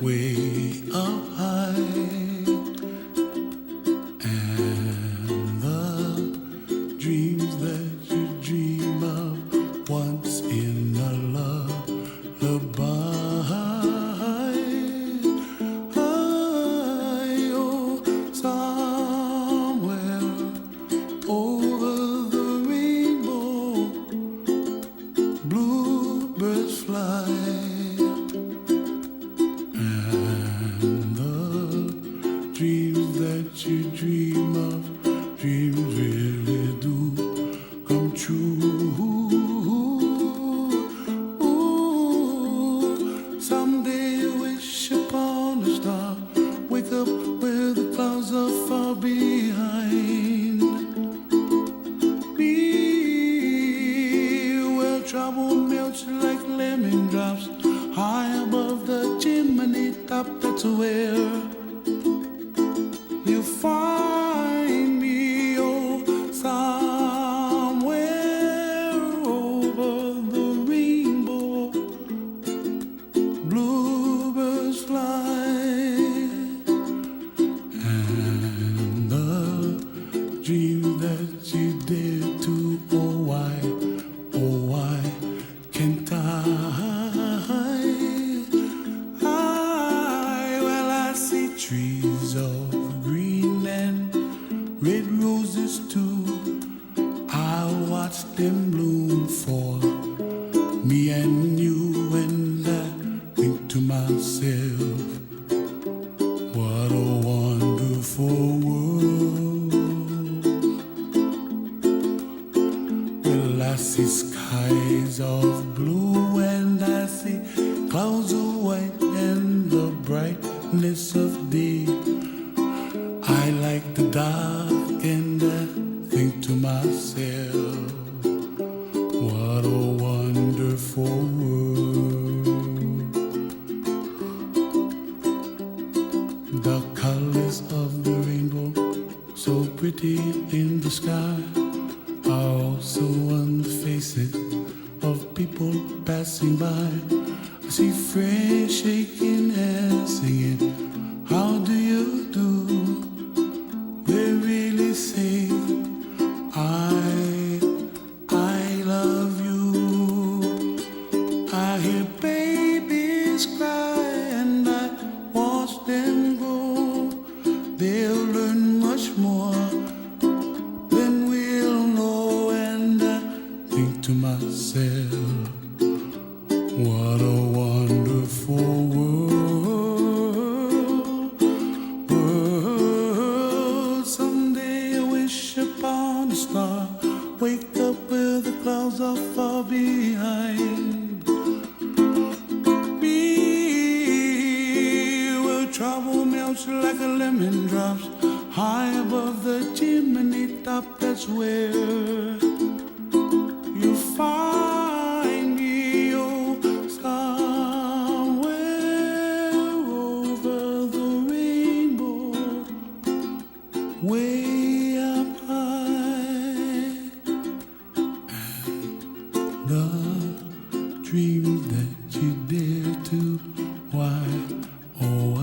way up high, and the dreams that you dream of once in a lullaby. Oh, somewhere over the rainbow, bluebirds fly. Dreams that you dream of, dreams really do come true. Ooh, someday you wish upon a star, wake up where the clouds are far behind. Be where trouble melts like lemon drops, high above the chimney top. That's where you find me, oh, somewhere over the rainbow, bluebirds fly, and the dream that you dare to, oh why can't I? Well, I see trees of green and red roses too. I watch them bloom for me and you, and I think to myself, what a wonderful world. Well, I see skies of blue and I see clouds of white and the brightness of day. I like the dark and I think to myself, what a wonderful world. The colors of the rainbow, so pretty in the sky, are also on the faces of people passing by. I see friends shaking hands singing, how do you do? They really say, I love you. I hear babies cry and I watch them grow. They'll learn much more than we'll know, and I think to myself, what a wonderful world. Someday I wish upon a star, wake up where the clouds are far behind. Be where trouble melts like a lemon drops, high above the chimney top. That's where you find me, oh, somewhere over the rainbow, way up high, and the dreams that you dare to, why, oh,